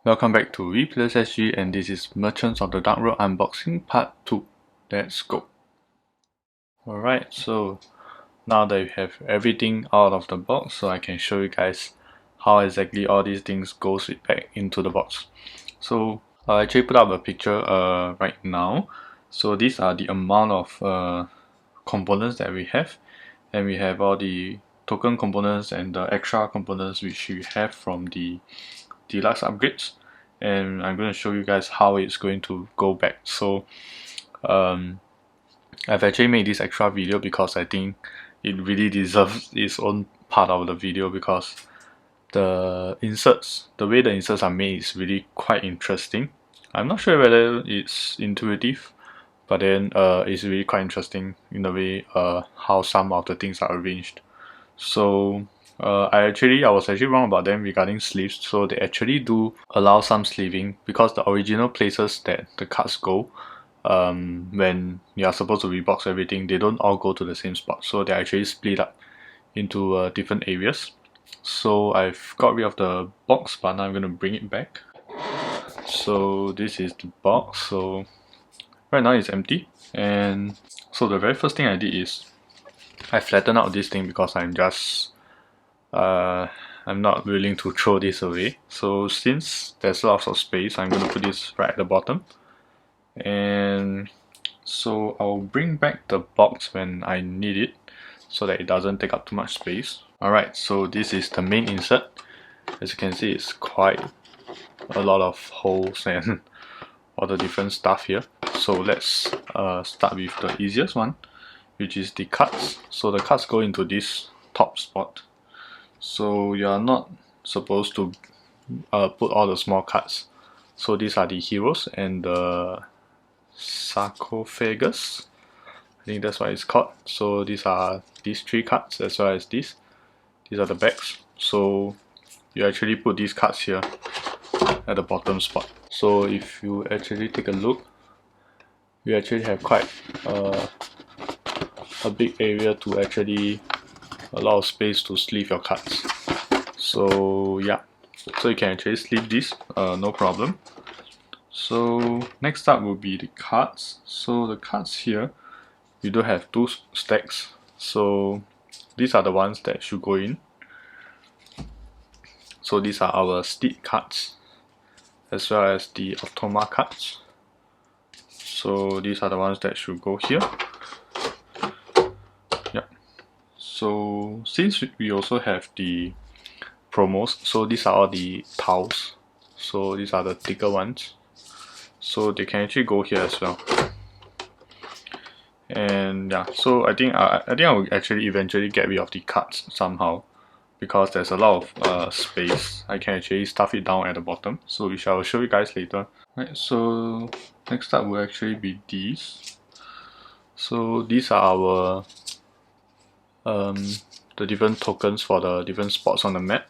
Welcome back to SG, and this is Merchants of the Dark Road Unboxing Part 2. Let's go. Alright, so now that we have everything out of the box, so I can show you guys how exactly all these things goes back into the box. So I actually put up a picture right now. So these are the amount of components that we have, and we have all the token components and the extra components which we have from the deluxe upgrades, and I'm going to show you guys how it's going to go back. So I've actually made this extra video because I think it really deserves its own part of the video, because the way the inserts are made is really quite interesting. I'm not sure whether it's intuitive, but then it's really quite interesting in the way how some of the things are arranged. So I was actually wrong about them regarding sleeves. So they actually do allow some sleeving, because the original places that the cards go, when you are supposed to rebox everything, they don't all go to the same spot. So they're actually split up into different areas. So I've got rid of the box, but now I'm going to bring it back. So this is the box. So right now it's empty, and so the very first thing I did is I flattened out this thing, because I'm not willing to throw this away. So since there's lots of space, I'm going to put this right at the bottom, and so I'll bring back the box when I need it, so that it doesn't take up too much space. Alright, so this is the main insert. As you can see, it's quite a lot of holes and all the different stuff here. So let's start with the easiest one, which is the cards. So the cards go into this top spot. So you are not supposed to put all the small cards. So these are the heroes and the sarcophagus, I think that's what it's called. So these are these three cards, as well as these are the backs. So you actually put these cards here at the bottom spot. So if you actually take a look, you actually have quite a big area to actually, a lot of space to sleeve your cards. So yeah, so you can actually sleeve this, no problem. So next up will be the cards. So the cards here, we do have two stacks. So these are the ones that should go in. So these are our Steed cards, as well as the Automa cards. So these are the ones that should go here. Yeah. So since we also have the promos, so these are all the tiles. So these are the thicker ones. So they can actually go here as well. And yeah, so I think I will actually eventually get rid of the cards somehow, because there's a lot of space. I can actually stuff it down at the bottom, so which I will show you guys later. Right, so next up will actually be these. So these are our the different tokens for the different spots on the map.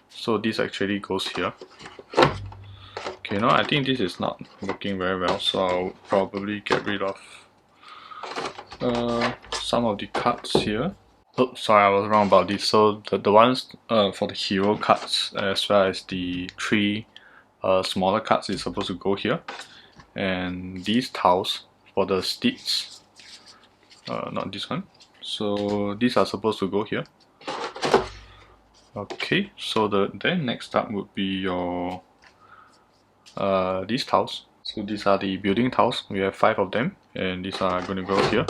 So this actually goes here. Okay, now I think this is not working very well, so I'll probably get rid of some of the cards here. Oh, sorry, I was wrong about this. So the ones for the hero cards, as well as the three smaller cards, is supposed to go here. And these tiles for the steeds, not this one. So these are supposed to go here. Okay, so then next up would be your these tiles. So these are the building tiles. We have 5 of them, and these are going to go here.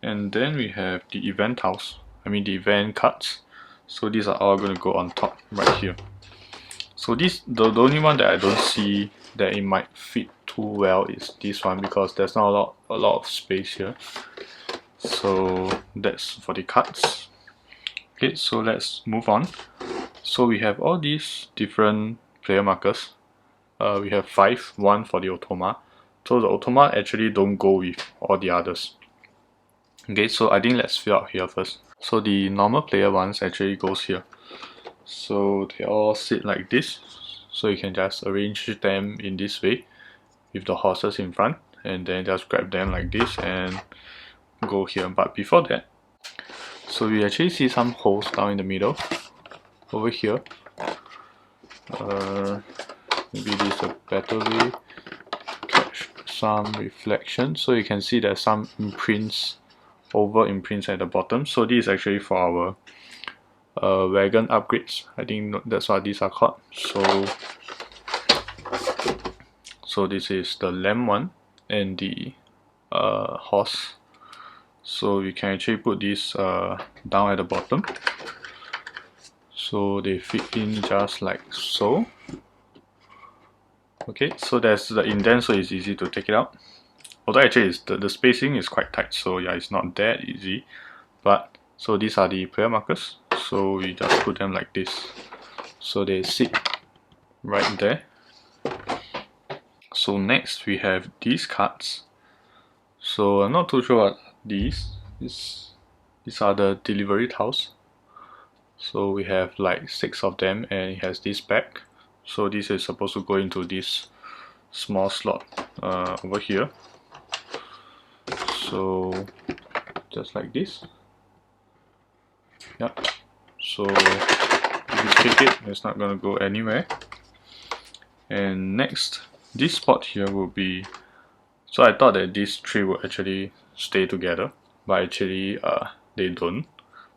And then we have the event tiles, the event cards. So these are all going to go on top right here. So this, the only one that I don't see that it might fit too well is this one, because there's not a lot of space here. So that's for the cards. Okay, so let's move on. So we have all these different player markers. We have 5, 1 for the Automa. So the Automa actually don't go with all the others. Okay, so I think let's fill out here first. So the normal player ones actually goes here. So they all sit like this. So you can just arrange them in this way, with the horses in front, and then just grab them like this and go here. But before that, so we actually see some holes down in the middle over here. maybe this is a better way. Catch some reflection, so you can see there's some imprints, over imprints at the bottom. So this is actually for our wagon upgrades. I think that's what these are called. So this is the lamb one and the horse. So we can actually put this down at the bottom, so they fit in just like so. Okay, so there's the indent, so it's easy to take it out. Although actually the spacing is quite tight, so yeah, it's not that easy. But so these are the player markers, so we just put them like this, so they sit right there. So next we have these cards. So I'm not too sure what these are the delivery tiles. So we have like 6 of them, and it has this back. So this is supposed to go into this small slot over here. So just like this. Yep. So if you kick it, it's not gonna go anywhere. And next, this spot here will be. So I thought that these 3 would actually stay together, but actually they don't.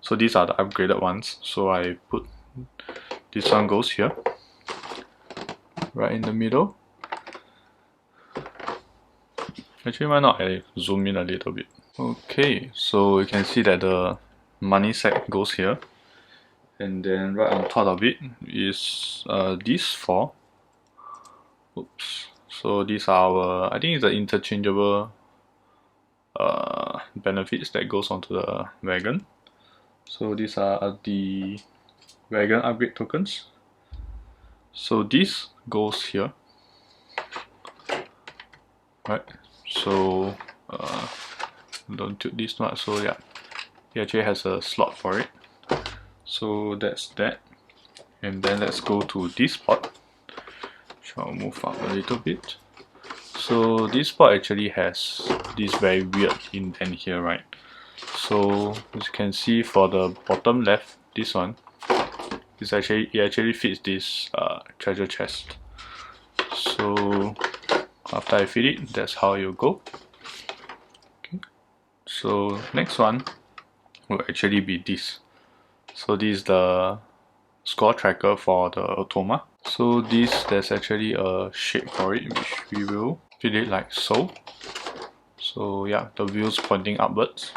So these are the upgraded ones. So I put this one goes here, right in the middle. Actually, why not I zoom in a little bit? Okay, so you can see that the money sack goes here, and then right on top of it is these 4. Oops. So these are our, I think it's the interchangeable benefits that goes onto the wagon. So these are the wagon upgrade tokens. So this goes here, right? So don't tilt this much. So yeah, it actually has a slot for it. So that's that. And then let's go to this spot. I'll move up a little bit. So this spot actually has this very weird indent here, right? So as you can see, for the bottom left, this one, it actually fits this treasure chest. So after I fit it, that's how you go. Okay. So next one will actually be this. So this is the score tracker for the automa. So there's actually a shape for it, which we will fit it like so. So yeah, the wheels pointing upwards.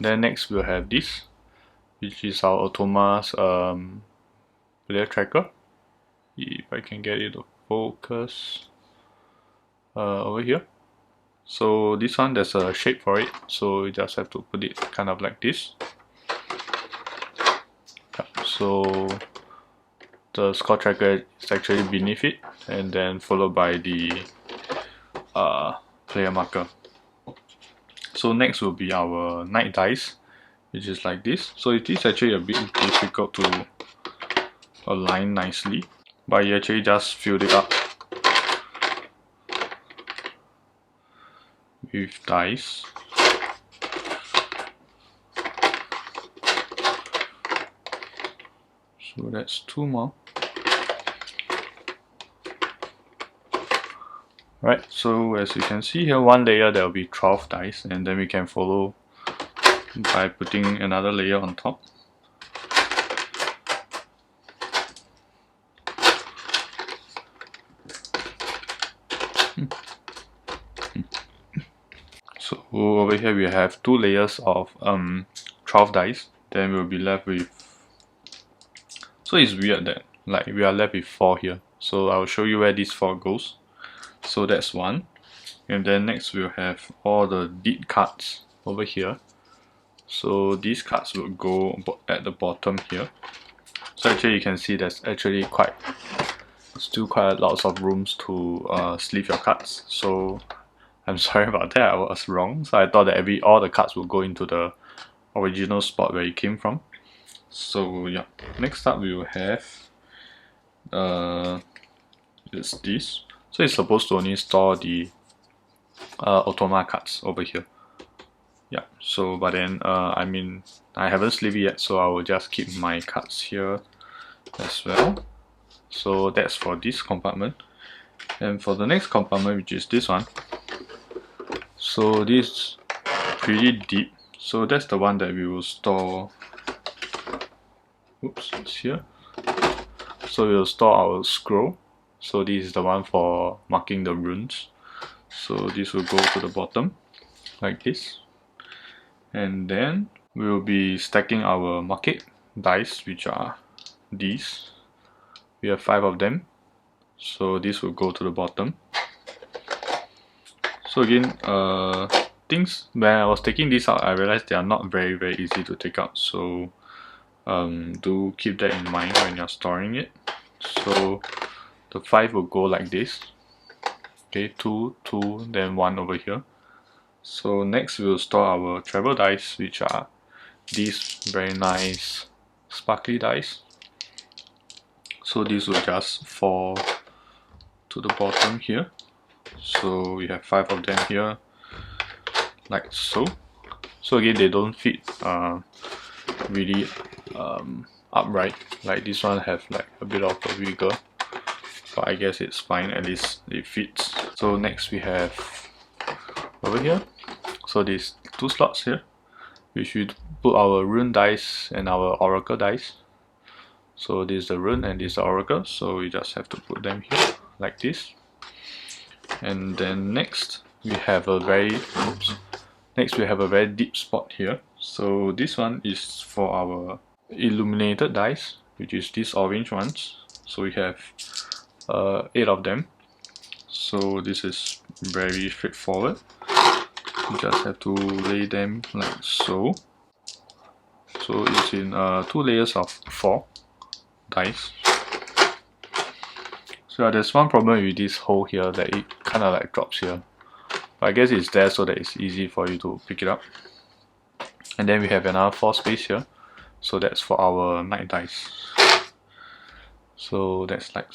Then next we'll have this, which is our automa's player tracker. If I can get it to focus over here. So this one, there's a shape for it, so you just have to put it kind of like this. So the score tracker is actually beneath it, and then followed by the player marker. So next will be our night dice, which is like this. So it is actually a bit difficult to align nicely, but you actually just fill it up with dice. So that's 2 more. Right, so as you can see here, one layer there will be 12 dice, and then we can follow by putting another layer on top. So over here we have 2 layers of 12 dice. Then we'll be left with. So it's weird that like we are left with 4 here. So I'll show you where this 4 goes. So that's 1. And then next we'll have all the deed cards over here. So these cards will go at the bottom here. So actually you can see there's actually still quite lots of rooms to sleeve your cards. So I'm sorry about that, I was wrong. So I thought that all the cards will go into the original spot where it came from. So yeah, next up we will have is this. So it's supposed to only store the automa cards over here. Yeah, so but then I mean I haven't sleeved it yet, so I will just keep my cards here as well. So that's for this compartment. And for the next compartment, which is this one, so this is pretty deep, so that's the one that we will store. Oops, it's here. So we'll store our scroll. So this is the one for marking the runes. So this will go to the bottom like this, and then we'll be stacking our market dice, which are these. We have 5 of them, so this will go to the bottom. So again, things when I was taking this out, I realized they are not very easy to take out, so do keep that in mind when you're storing it. So the 5 will go like this. Okay, 2, 2, then 1 over here. So next we'll store our travel dice, which are these very nice sparkly dice. So these will just fall to the bottom here. So we have 5 of them here, like so. So again, they don't fit really upright. Like this one have like a bit of a wiggle, but I guess it's fine, at least it fits. So next we have over here, so these 2 slots here, which we put our rune dice and our oracle dice. So this is the rune and this is the oracle, so we just have to put them here like this. And then next we have a very deep spot here. So this one is for our illuminated dice, which is these orange ones. So we have 8 of them. So this is very straightforward. You just have to lay them like so. So it's in 2 layers of 4 dice. So there's one problem with this hole here, that it kind of like drops here. But I guess it's there so that it's easy for you to pick it up. And then we have another 4 space here. So that's for our night dice. So that's like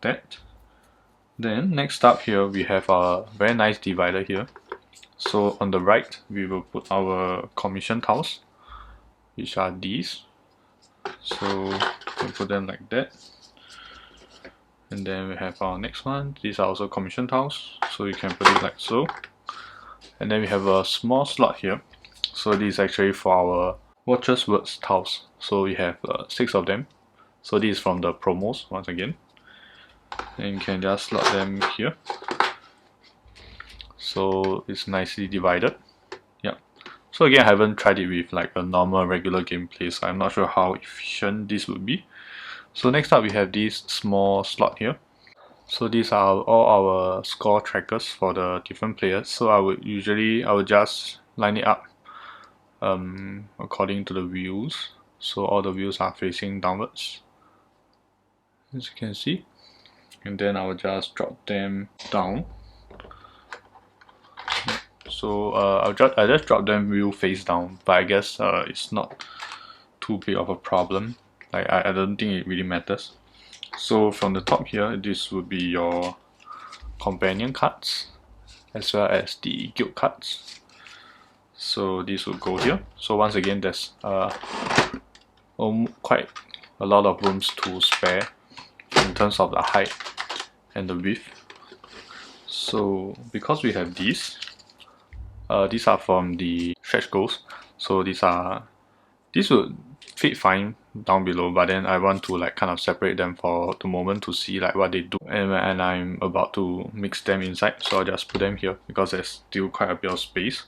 that. Then next up here we have a very nice divider here. So on the right we will put our commission tiles, which are these. So we put them like that. And then we have our next one. These are also commission tiles, so you can put it like so. And then we have a small slot here. So this is actually for our Watchers Words tiles. So we have 6 of them. So this is from the promos once again. And you can just slot them here. So it's nicely divided. Yeah. So again, I haven't tried it with like a normal regular gameplay, so I'm not sure how efficient this would be. So next up we have this small slot here. So these are all our score trackers for the different players. So I would just line it up according to the wheels. So all the wheels are facing downwards, as you can see. And then I will just drop them down. So I just drop them wheel face down, but I guess it's not too big of a problem. Like I don't think it really matters. So from the top here, this would be your companion cards as well as the guild cards. So this will go here. So once again, there's quite a lot of rooms to spare in terms of the height and the width. So because we have these are from the stretch goals. So these would fit fine down below, but then I want to like kind of separate them for the moment to see like what they do, and I'm about to mix them inside, so I'll just put them here because there's still quite a bit of space.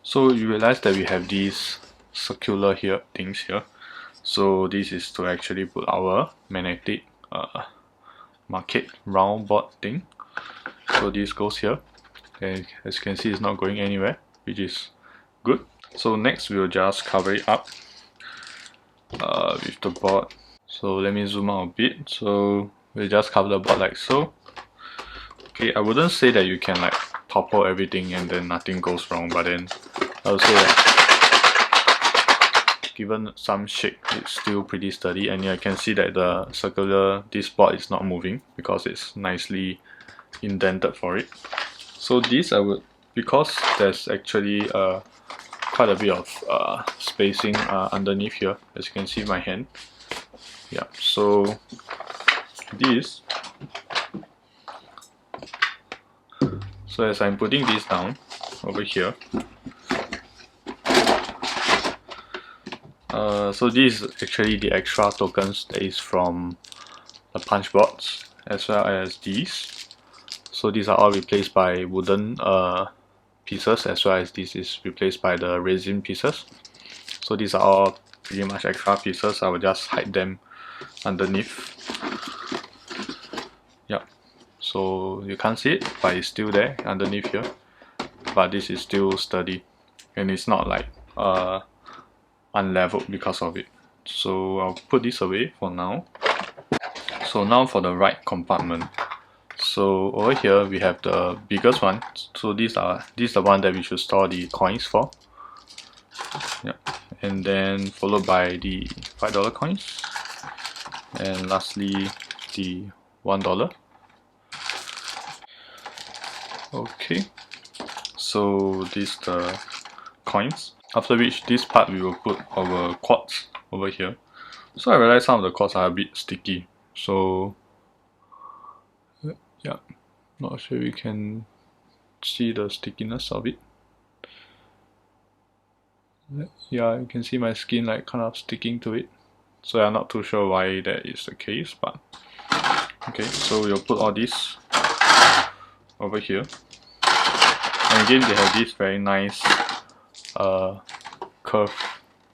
So you realize that we have these circular things here. So this is to actually put our magnetic market round board thing. So this goes here, and as you can see, it's not going anywhere, which is good. So next we'll just cover it up with the board. So let me zoom out a bit. So we'll just cover the board like so. Okay, I wouldn't say that you can like topple everything and then nothing goes wrong, but then I would say that given some shake, it's still pretty sturdy. And you can see that this board is not moving because it's nicely indented for it. So this because there's actually quite a bit of spacing underneath here, as you can see my hand. Yeah, so this. So as I'm putting this down over here, so this is actually the extra tokens that is from the punch boards as well as these. So these are all replaced by wooden pieces, as well as this is replaced by the resin pieces. So these are all pretty much extra pieces. I will just hide them underneath. Yeah, so you can't see it, but it's still there underneath here. But this is still sturdy, and it's not like unleveled because of it. So I'll put this away for now. So now for the right compartment. So over here we have the biggest one. So this is the one that we should store the coins for. Yeah, and then followed by the $5 coins, and lastly the $1. Okay, so this the coins. After which this part we will put our quartz over here. So I realized some of the quartz are a bit sticky. So yeah, not sure you can see the stickiness of it. Yeah, you can see my skin like kind of sticking to it. So I'm not too sure why that is the case, but okay, so we'll put all this over here. And again, they have this very nice curve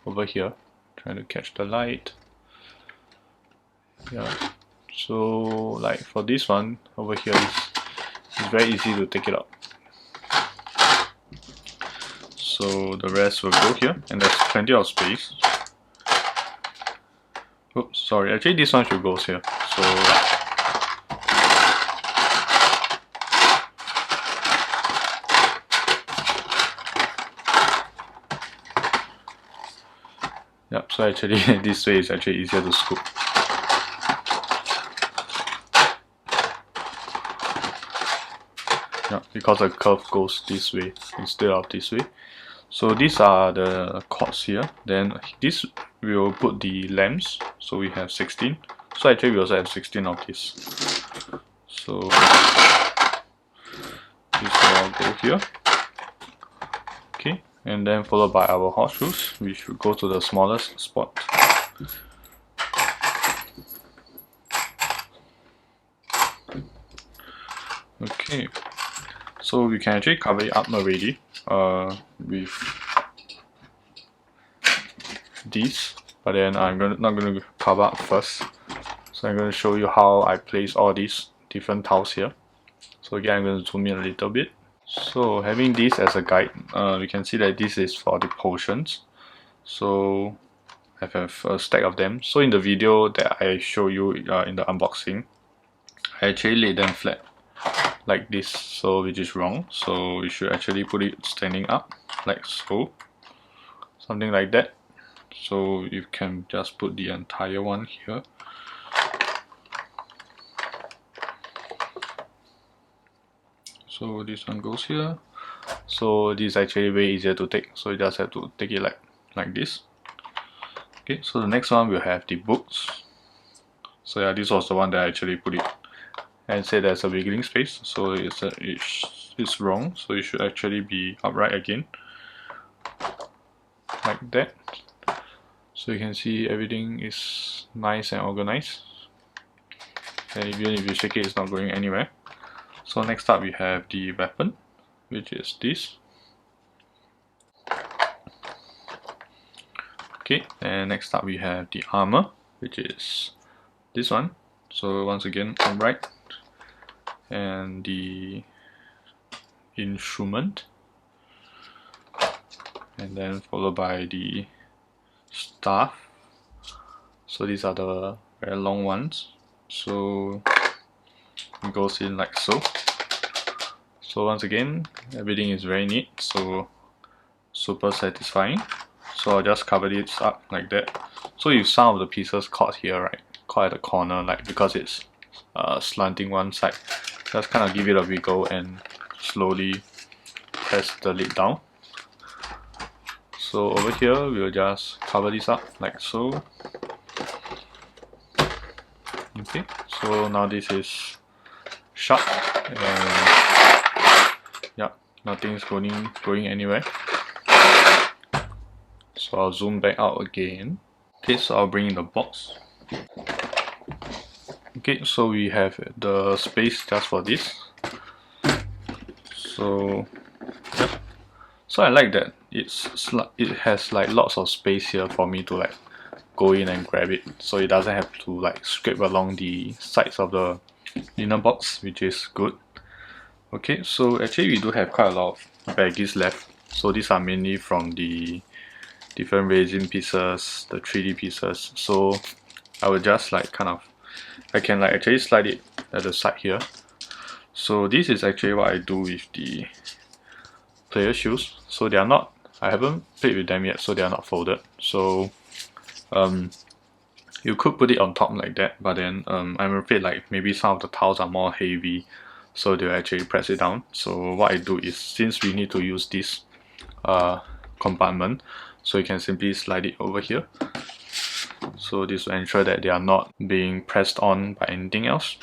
over here. Trying to catch the light. Yeah. So like for this one over here, it's very easy to take it out. So the rest will go here, and there's plenty of space. Oops, sorry. Actually, this one should go here. So yep. So actually, this way is actually easier to scoop. Yeah, because the curve goes this way instead of this way. So these are the cords here. Then this we will put the lamps. So we have 16. So actually we also have 16 of this. So this will all go here. Okay, and then followed by our horseshoes. We should go to the smallest spot. Okay, so we can actually cover it up already with these, but then I'm not going to cover up first. So I'm going to show you how I place all these different tiles here. So again, I'm going to zoom in a little bit. So having this as a guide, we can see that this is for the potions. So I have a stack of them. So in the video that I show you in the unboxing, I actually laid them flat like this, so which is wrong. So we should actually put it standing up like so, something like that. So you can just put the entire one here. So this one goes here. So this is actually way easier to take, so you just have to take it like this. Okay, so the next one we'll have the books. So yeah, this was the one that I actually put it and say there's a wiggling space, so it's wrong, so it should actually be upright again like that. So you can see everything is nice and organized, and even if you shake it, it's not going anywhere. So next up we have the weapon, which is this. Okay, and next up we have the armor, which is this one. So once again upright, and the instrument, and then followed by the staff. So these are the very long ones. So it goes in like so. So once again, everything is very neat, so super satisfying. So I'll just cover this up like that. So if some of the pieces caught here, right, caught at the corner, like because it's slanting one side, just kind of give it a wiggle and slowly press the lid down. So over here, we'll just cover this up like so. Okay, So now this is shut, and yeah, nothing's going anywhere. So I'll zoom back out again. Okay, so I'll bring in the box. Okay, so we have the space just for this. So yeah, so I like that it has like lots of space here for me to like go in and grab it, so it doesn't have to like scrape along the sides of the inner box, which is good. Okay, so actually we do have quite a lot of baggies left. So these are mainly from the different resin pieces, the 3D pieces. So I will just like I can like actually slide it at the side here. So this is actually what I do with the player shoes. So they are not, I haven't played with them yet, so they are not folded. So you could put it on top like that, but then I'm afraid like maybe some of the tiles are more heavy, so they'll actually press it down. So what I do is, since we need to use this compartment, so you can simply slide it over here. So this will ensure that they are not being pressed on by anything else.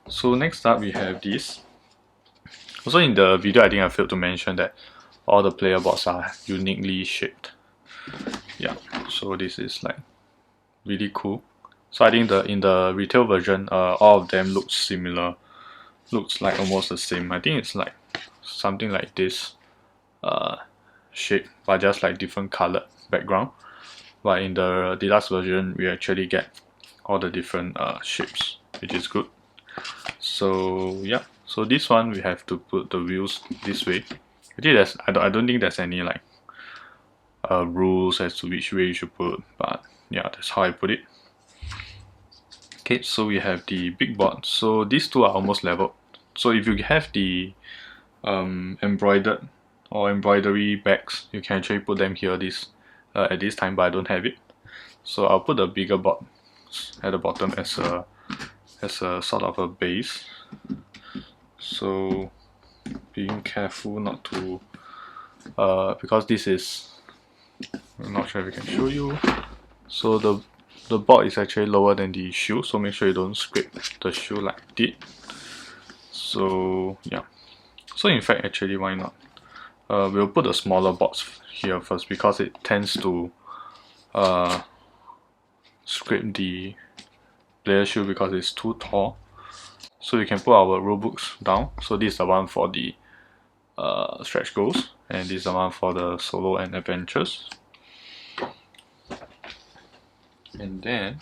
So next up we have this. Also in the video I think I failed to mention that all the player boards are uniquely shaped. Yeah, so this is like really cool. So I think in the retail version, all of them look similar, looks like almost the same. I think it's like something like this shape, but just like different colored background. But in the deluxe version, we actually get all the different shapes, which is good. So yeah, so this one we have to put the wheels this way. Actually, I don't think there's any like rules as to which way you should put, but yeah, that's how I put it. Okay, so we have the big board. So these two are almost leveled. So if you have the embroidered or embroidery bags, you can actually put them here at this time, but I don't have it. So I'll put the bigger board at the bottom as a sort of a base. So being careful not to because this is, I'm not sure if I can show you. So the board is actually lower than the shoe, so make sure you don't scrape the shoe like this. So yeah, so in fact actually why not, we'll put the smaller boards here first because it tends to scrape the player shoe because it's too tall. So we can put our rulebooks down. So this is the one for the stretch goals, and this is the one for the solo and adventures. And then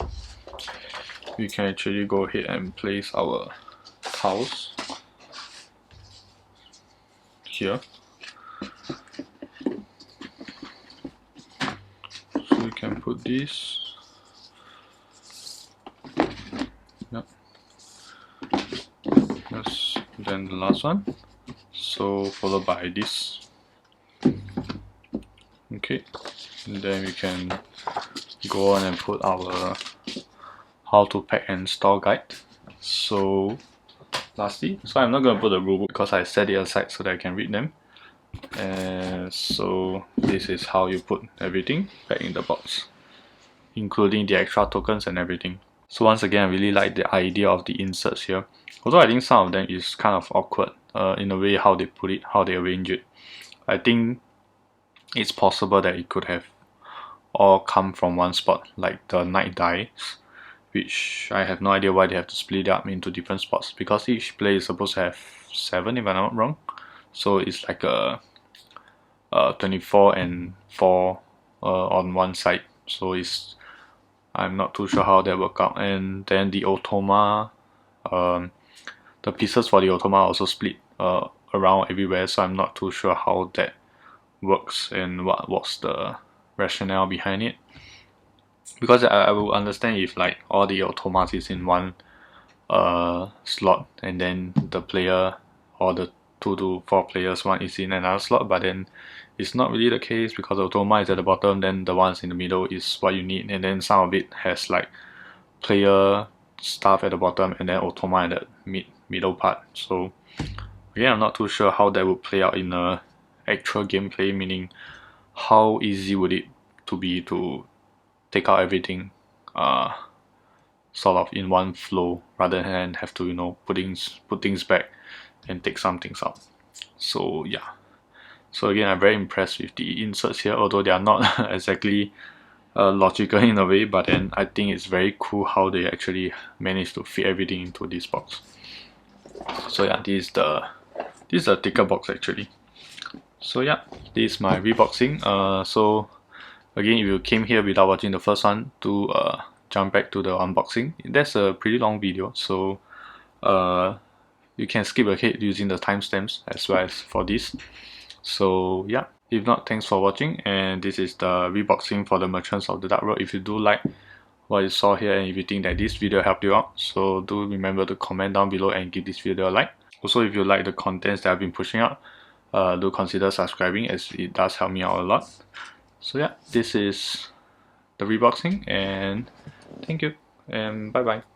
we can actually go ahead and place our tiles here. So we can put this. Yep. Yes. Then the last one. So followed by this. Okay. And then we can go on and put our how to pack and store guide. So lastly, so I'm not going to put the rulebook because I set it aside so that I can read them. And so this is how you put everything back in the box, including the extra tokens and everything. So once again, I really like the idea of the inserts here, although I think some of them is kind of awkward in a way how they put it, how they arrange it. I think it's possible that it could have all come from one spot, like the night dice, which I have no idea why they have to split it up into different spots, because each player is supposed to have 7 if I'm not wrong. So it's like a 24 and 4 on one side. So I'm not too sure how that worked out. And then the automa, the pieces for the automa are also split around everywhere. So I'm not too sure how that works and what was the rationale behind it. Because I will understand if like all the automas is in one slot, and then the player or the 2 to 4 players one is in another slot, but then it's not really the case because the automa is at the bottom, then the ones in the middle is what you need, and then some of it has like player stuff at the bottom and then automa at the middle part. So again, I'm not too sure how that would play out in a actual gameplay, meaning how easy would it to be to take out everything sort of in one flow rather than have to, you know, put things back and take some things out. So yeah, so again, I'm very impressed with the inserts here, although they are not exactly logical in a way, but then I think it's very cool how they actually managed to fit everything into this box. So yeah, this is a thicker box actually. So yeah, this is my reboxing. So again, if you came here without watching the first one, do jump back to the unboxing. That's a pretty long video, so you can skip ahead using the timestamps as well as for this. So yeah, if not, thanks for watching, and this is the reboxing for the Merchants of the Dark Road. If you do like what you saw here and if you think that this video helped you out, so do remember to comment down below and give this video a like. Also, if you like the contents that I've been pushing out, do consider subscribing as it does help me out a lot. So yeah, this is the reboxing, and thank you and bye bye.